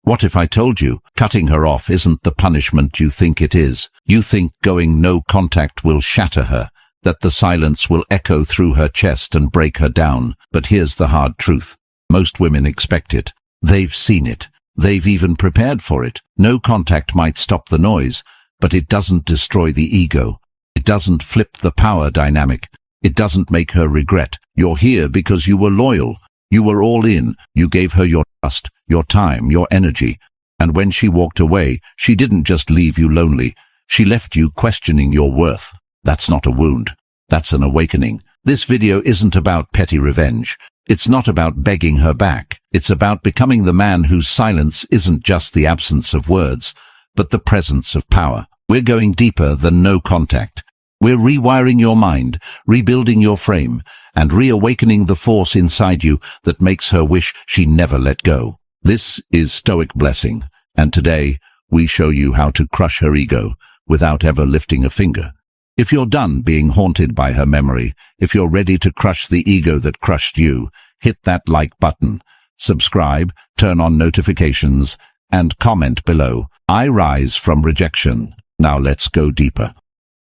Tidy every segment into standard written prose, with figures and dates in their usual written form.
What if I told you cutting her off isn't the punishment you think it is? You think going no contact will shatter her, that the silence will echo through her chest and break her down. But here's the hard truth. Most women expect it. They've seen it. They've even prepared for it. No contact might stop the noise, but it doesn't destroy the ego. It doesn't flip the power dynamic. It doesn't make her regret. You're here because you were loyal. You were all in. You gave her your trust, your time, your energy. And when she walked away, she didn't just leave you lonely. She left you questioning your worth. That's not a wound. That's an awakening. This video isn't about petty revenge. It's not about begging her back. It's about becoming the man whose silence isn't just the absence of words, but the presence of power. We're going deeper than no contact. We're rewiring your mind, rebuilding your frame, and reawakening the force inside you that makes her wish she never let go. This is Stoic Blessing, and today we show you how to crush her ego without ever lifting a finger. If you're done being haunted by her memory, if you're ready to crush the ego that crushed you, hit that like button, subscribe, turn on notifications, and comment below. I rise from rejection. Now let's go deeper.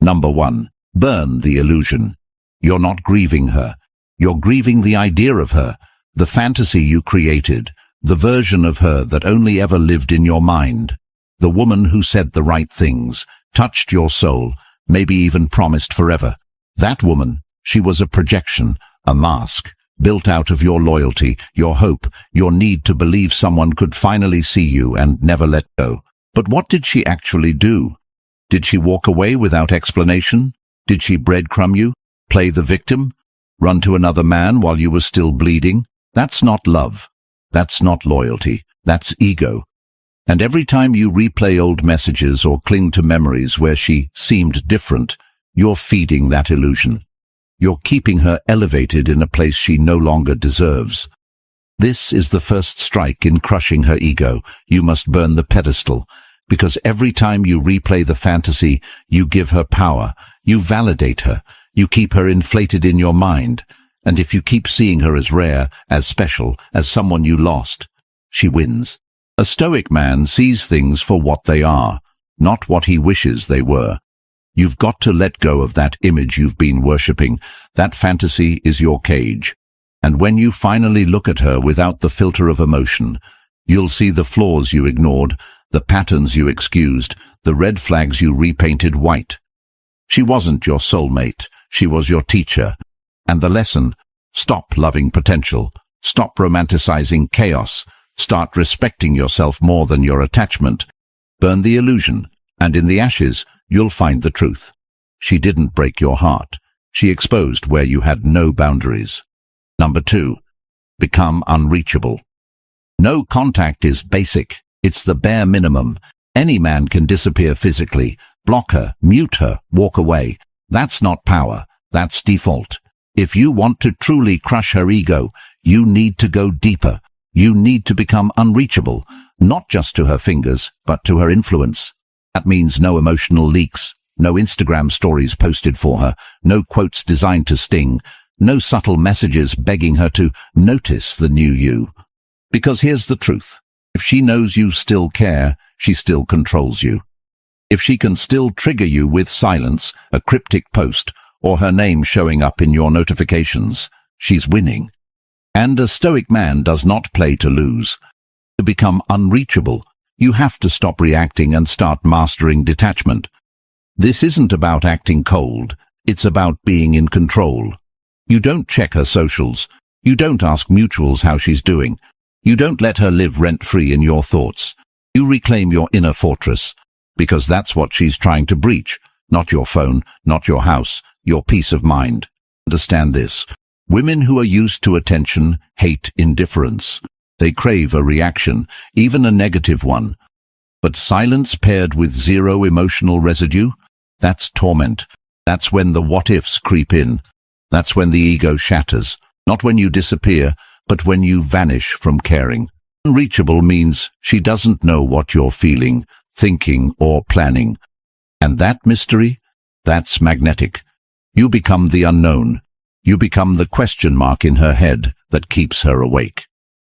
Number 1. Burn the illusion. You're not grieving her. You're grieving the idea of her, the fantasy you created, the version of her that only ever lived in your mind. The woman who said the right things, touched your soul, maybe even promised forever. That woman, she was a projection, a mask, built out of your loyalty, your hope, your need to believe someone could finally see you and never let go. But what did she actually do? Did she walk away without explanation? Did she breadcrumb you? Play the victim? Run to another man while you were still bleeding? That's not love. That's not loyalty. That's ego. And every time you replay old messages or cling to memories where she seemed different, you're feeding that illusion. You're keeping her elevated in a place she no longer deserves. This is the first strike in crushing her ego. You must burn the pedestal, because every time you replay the fantasy, you give her power, you validate her, you keep her inflated in your mind. And if you keep seeing her as rare, as special, as someone you lost, she wins. A Stoic man sees things for what they are, not what he wishes they were. You've got to let go of that image you've been worshipping. That fantasy is your cage. And when you finally look at her without the filter of emotion, you'll see the flaws you ignored, the patterns you excused, the red flags you repainted white. She wasn't your soulmate. She was your teacher. And the lesson: stop loving potential. Stop romanticizing chaos. Start respecting yourself more than your attachment. Burn the illusion, and in the ashes, you'll find the truth. She didn't break your heart. She exposed where you had no boundaries. Number 2. Become unreachable. No contact is basic. It's the bare minimum. Any man can disappear physically, block her, mute her, walk away. That's not power. That's default. If you want to truly crush her ego, you need to go deeper. You need to become unreachable, not just to her fingers, but to her influence. That means no emotional leaks, no Instagram stories posted for her, no quotes designed to sting, no subtle messages begging her to notice the new you. Because here's the truth. If she knows you still care, she still controls you. If she can still trigger you with silence, a cryptic post, or her name showing up in your notifications, she's winning. And a Stoic man does not play to lose. To become unreachable, you have to stop reacting and start mastering detachment. This isn't about acting cold. It's about being in control. You don't check her socials. You don't ask mutuals how she's doing. You don't let her live rent-free in your thoughts. You reclaim your inner fortress, because that's what she's trying to breach. Not your phone, not your house, your peace of mind. Understand this. Women who are used to attention hate indifference. They crave a reaction, even a negative one. But silence paired with zero emotional residue? That's torment. That's when the what-ifs creep in. That's when the ego shatters. Not when you disappear, but when you vanish from caring. Unreachable means she doesn't know what you're feeling, thinking, or planning. And that mystery? That's magnetic. You become the unknown. You become the question mark in her head that keeps her awake.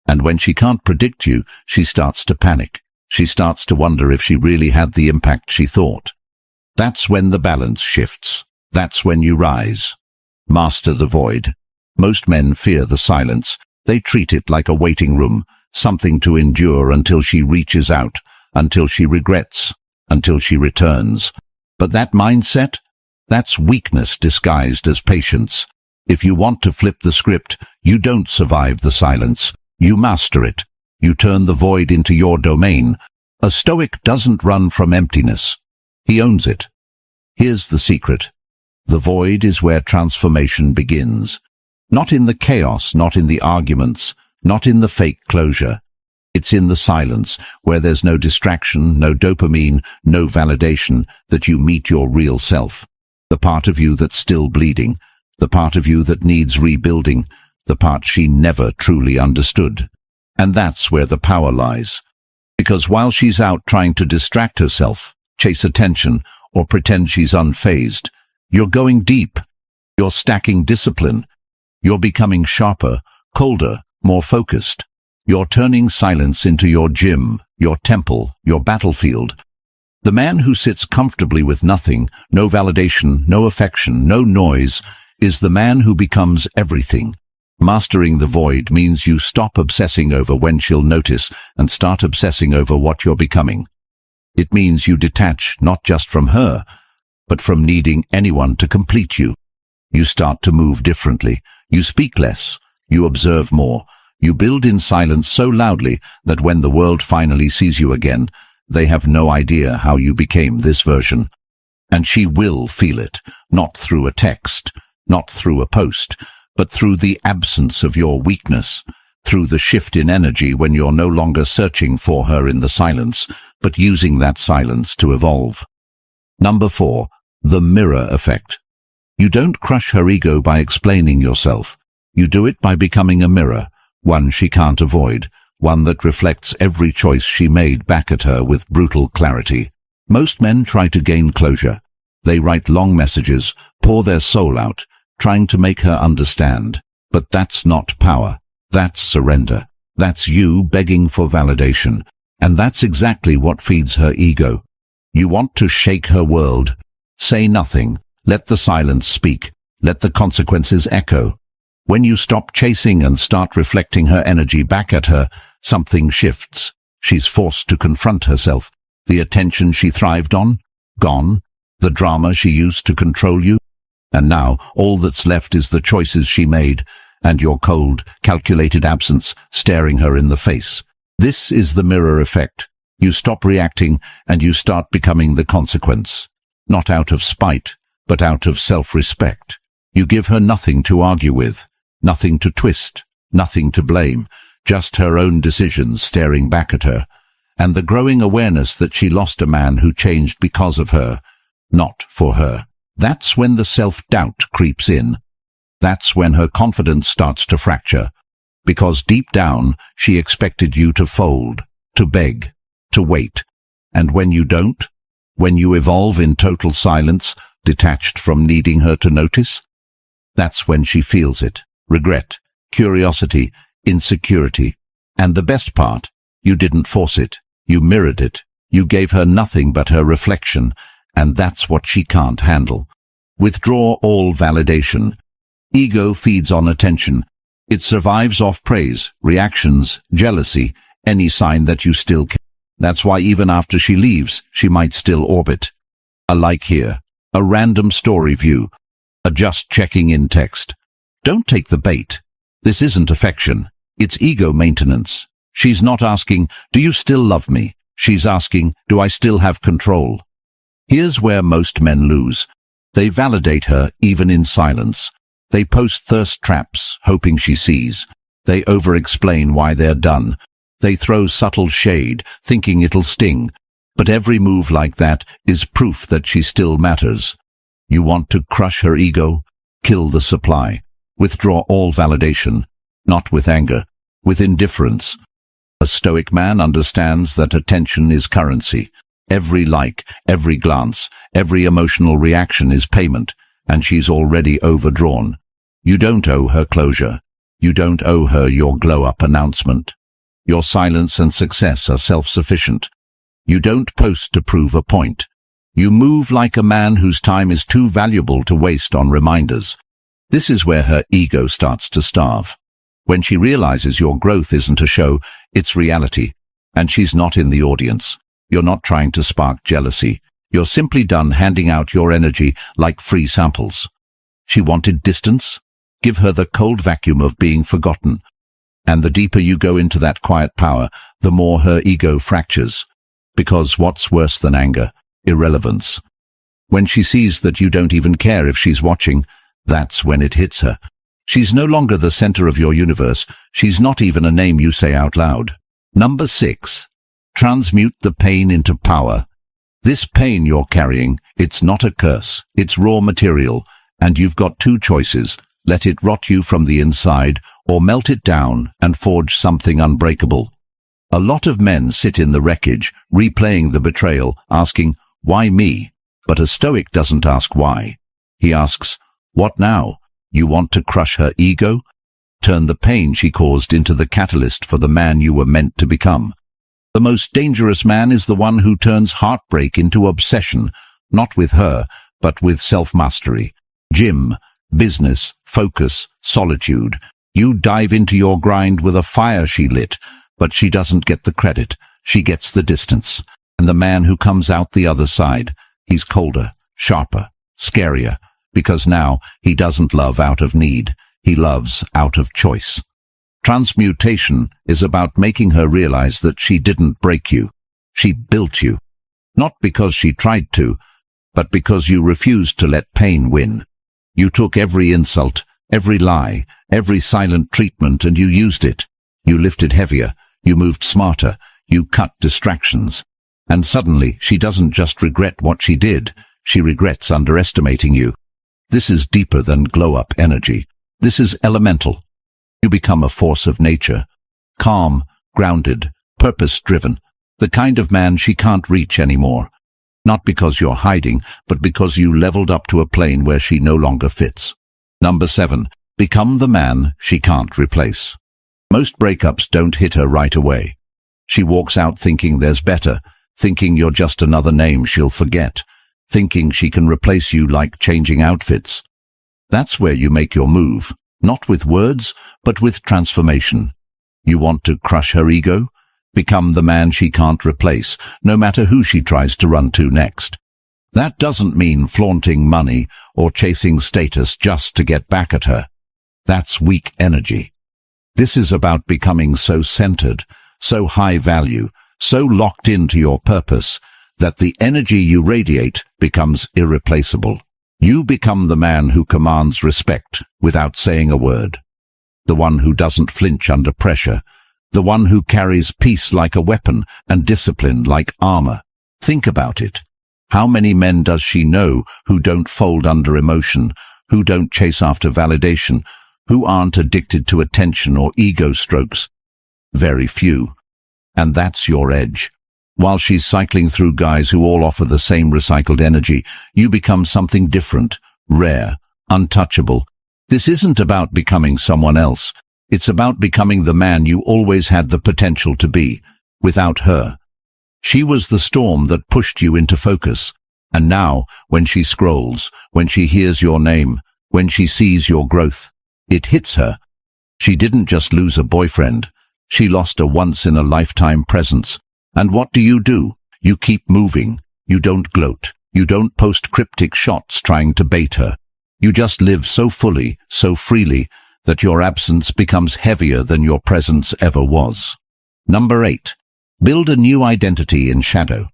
And when she can't predict you, she starts to panic. She starts to wonder if she really had the impact she thought. That's when the balance shifts. That's when you rise. Master the void. Most men fear the silence. They treat it like a waiting room, something to endure until she reaches out, until she regrets, until she returns. But that mindset? That's weakness disguised as patience. If you want to flip the script, you don't survive the silence. You master it. You turn the void into your domain. A Stoic doesn't run from emptiness. He owns it. Here's the secret. The void is where transformation begins. Not in the chaos, not in the arguments, not in the fake closure. It's in the silence, where there's no distraction, no dopamine, no validation, that you meet your real self. The part of you that's still bleeding, the part of you that needs rebuilding, the part she never truly understood. And that's where the power lies. Because while she's out trying to distract herself, chase attention, or pretend she's unfazed, you're going deep. You're stacking discipline. You're becoming sharper, colder, more focused. You're turning silence into your gym, your temple, your battlefield. The man who sits comfortably with nothing, no validation, no affection, no noise, is the man who becomes everything. Mastering the void means you stop obsessing over when she'll notice and start obsessing over what you're becoming. It means you detach not just from her, but from needing anyone to complete you. You start to move differently. You speak less. You observe more. You build in silence so loudly that when the world finally sees you again, they have no idea how you became this version. And she will feel it, not through a text, not through a post, but through the absence of your weakness, through the shift in energy when you're no longer searching for her in the silence, but using that silence to evolve. Number 4, the mirror effect. You don't crush her ego by explaining yourself. You do it by becoming a mirror, one she can't avoid, one that reflects every choice she made back at her with brutal clarity. Most men try to gain closure. They write long messages, pour their soul out, trying to make her understand. But that's not power. That's surrender. That's you begging for validation. And that's exactly what feeds her ego. You want to shake her world. Say nothing. Let the silence speak. Let the consequences echo. When you stop chasing and start reflecting her energy back at her, something shifts. She's forced to confront herself. The attention she thrived on? Gone. The drama she used to control you? And now all that's left is the choices she made, and your cold, calculated absence staring her in the face. This is the mirror effect. You stop reacting and you start becoming the consequence. Not out of spite, but out of self-respect. You give her nothing to argue with, nothing to twist, nothing to blame, just her own decisions staring back at her, and the growing awareness that she lost a man who changed because of her, not for her. That's when the self-doubt creeps in. That's when her confidence starts to fracture, because deep down she expected you to fold, to beg, to wait. And when you don't, when you evolve in total silence, detached from needing her to notice, that's when she feels it. Regret, curiosity, insecurity. And the best part, you didn't force it. You mirrored it. You gave her nothing but her reflection, and that's what she can't handle. Withdraw all validation. Ego feeds on attention. It survives off praise, reactions, jealousy, any sign that you still care. That's why even after she leaves, she might still orbit. A like here, a random story view, a just checking in text. Don't take the bait. This isn't affection. It's ego maintenance. She's not asking, do you still love me? She's asking, do I still have control? Here's where most men lose. They validate her even in silence. They post thirst traps, hoping she sees. They over-explain why they're done. They throw subtle shade, thinking it'll sting. But every move like that is proof that she still matters. You want to crush her ego? Kill the supply. Withdraw all validation. Not with anger, with indifference. A Stoic man understands that attention is currency. Every like, every glance, every emotional reaction is payment, and she's already overdrawn. You don't owe her closure. You don't owe her your glow-up announcement. Your silence and success are self-sufficient. You don't post to prove a point. You move like a man whose time is too valuable to waste on reminders. This is where her ego starts to starve. When she realizes your growth isn't a show, it's reality, and she's not in the audience. You're not trying to spark jealousy. You're simply done handing out your energy like free samples. She wanted distance? Give her the cold vacuum of being forgotten. And the deeper you go into that quiet power, the more her ego fractures. Because what's worse than anger? Irrelevance. When she sees that you don't even care if she's watching, that's when it hits her. She's no longer the center of your universe. She's not even a name you say out loud. Number 6. Transmute the pain into power. This pain you're carrying, it's not a curse. It's raw material, and you've got two choices. Let it rot you from the inside, or melt it down and forge something unbreakable. A lot of men sit in the wreckage, replaying the betrayal, asking, "Why me?" But a Stoic doesn't ask why. He asks, "What now? You want to crush her ego? Turn the pain she caused into the catalyst for the man you were meant to become." The most dangerous man is the one who turns heartbreak into obsession, not with her, but with self-mastery. Gym, business, focus, solitude. You dive into your grind with a fire she lit, but she doesn't get the credit. She gets the distance. And the man who comes out the other side, he's colder, sharper, scarier, because now he doesn't love out of need. He loves out of choice. Transmutation is about making her realize that she didn't break you. She built you. Not because she tried to, but because you refused to let pain win. You took every insult, every lie, every silent treatment, and you used it. You lifted heavier. You moved smarter. You cut distractions. And suddenly, she doesn't just regret what she did. She regrets underestimating you. This is deeper than glow-up energy. This is elemental. You become a force of nature. Calm, grounded, purpose-driven. The kind of man she can't reach anymore. Not because you're hiding, but because you leveled up to a plane where she no longer fits. Number 7. Become the man she can't replace. Most breakups don't hit her right away. She walks out thinking there's better, thinking you're just another name she'll forget, thinking she can replace you like changing outfits. That's where you make your move, not with words, but with transformation. You want to crush her ego? Become the man she can't replace, no matter who she tries to run to next. That doesn't mean flaunting money or chasing status just to get back at her. That's weak energy. This is about becoming so centered, so high value, so locked into your purpose, that the energy you radiate becomes irreplaceable. You become the man who commands respect without saying a word. The one who doesn't flinch under pressure. The one who carries peace like a weapon and discipline like armor. Think about it. How many men does she know who don't fold under emotion, who don't chase after validation, who aren't addicted to attention or ego strokes? Very few. And that's your edge. While she's cycling through guys who all offer the same recycled energy, you become something different, rare, untouchable. This isn't about becoming someone else. It's about becoming the man you always had the potential to be, without her. She was the storm that pushed you into focus. And now, when she scrolls, when she hears your name, when she sees your growth, it hits her. She didn't just lose a boyfriend. She lost a once-in-a-lifetime presence. And what do? You keep moving. You don't gloat. You don't post cryptic shots trying to bait her. You just live so fully, so freely, that your absence becomes heavier than your presence ever was. Number 8. Build a new identity in shadow.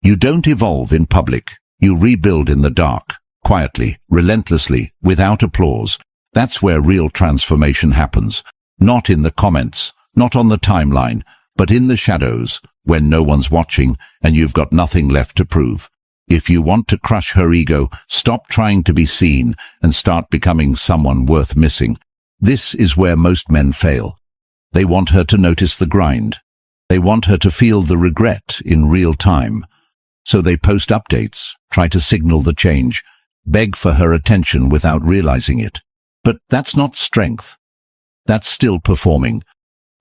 You don't evolve in public. You rebuild in the dark, quietly, relentlessly, without applause. That's where real transformation happens. Not in the comments, not on the timeline, but in the shadows, when no one's watching and you've got nothing left to prove. If you want to crush her ego, stop trying to be seen and start becoming someone worth missing. This is where most men fail. They want her to notice the grind. They want her to feel the regret in real time. So they post updates, try to signal the change, beg for her attention without realizing it. But that's not strength. That's still performing.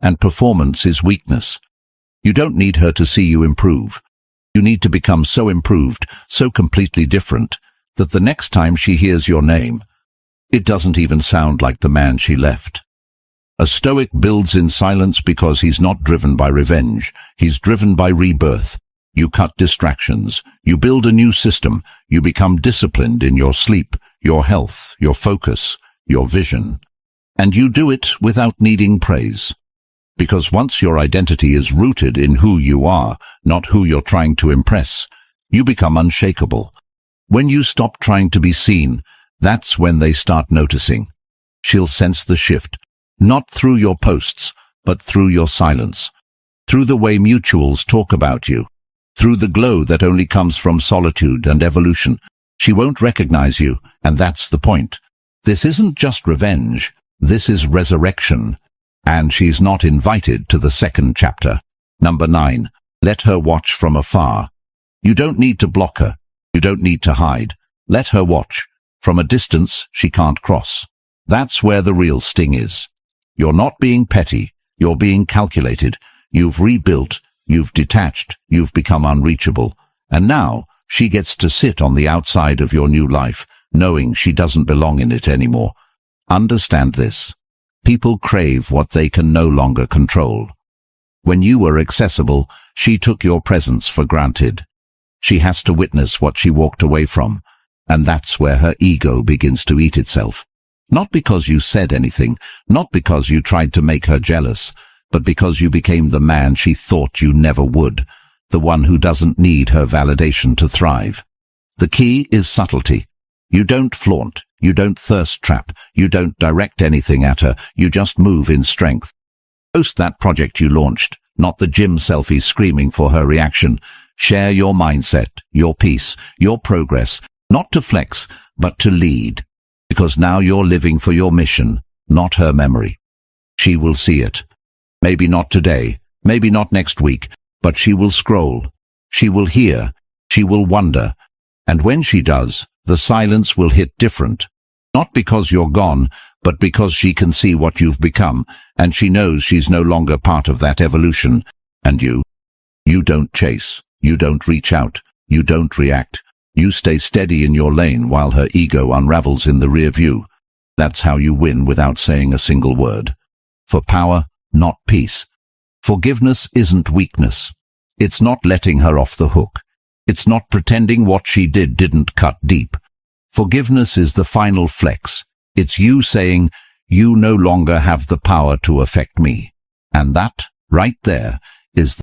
and performance is weakness. You don't need her to see you improve. You need to become so improved, so completely different, that the next time she hears your name, it doesn't even sound like the man she left. A Stoic builds in silence because he's not driven by revenge. He's driven by rebirth. You cut distractions. You build a new system. You become disciplined in your sleep, your health, your focus, your vision. And you do it without needing praise. Because once your identity is rooted in who you are, not who you're trying to impress, you become unshakable. When you stop trying to be seen, that's when they start noticing. She'll sense the shift, not through your posts, but through your silence, through the way mutuals talk about you, through the glow that only comes from solitude and evolution. She won't recognize you, and that's the point. This isn't just revenge, this is resurrection, and she's not invited to the second chapter. Number 9. Let her watch from afar. You don't need to block her. You don't need to hide. Let her watch. From a distance she can't cross. That's where the real sting is. You're not being petty. You're being calculated. You've rebuilt. You've detached. You've become unreachable. And now she gets to sit on the outside of your new life, knowing she doesn't belong in it anymore. Understand this. People crave what they can no longer control. When you were accessible, she took your presence for granted. She has to witness what she walked away from, and that's where her ego begins to eat itself. Not because you said anything, not because you tried to make her jealous, but because you became the man she thought you never would, the one who doesn't need her validation to thrive. The key is subtlety. You don't flaunt, you don't thirst trap, you don't direct anything at her, you just move in strength. Post that project you launched, not the gym selfie screaming for her reaction. Share your mindset, your peace, your progress, not to flex, but to lead. Because now you're living for your mission, not her memory. She will see it. Maybe not today, maybe not next week, but she will scroll. She will hear. She will wonder. And when she does, the silence will hit different. Not because you're gone, but because she can see what you've become, and she knows she's no longer part of that evolution. And you don't chase. You don't reach out. You don't react. You stay steady in your lane while her ego unravels in the rear view. That's how you win without saying a single word. For power, not peace. Forgiveness isn't weakness. It's not letting her off the hook. It's not pretending what she did didn't cut deep. Forgiveness is the final flex. It's you saying, you no longer have the power to affect me. And that, right there, is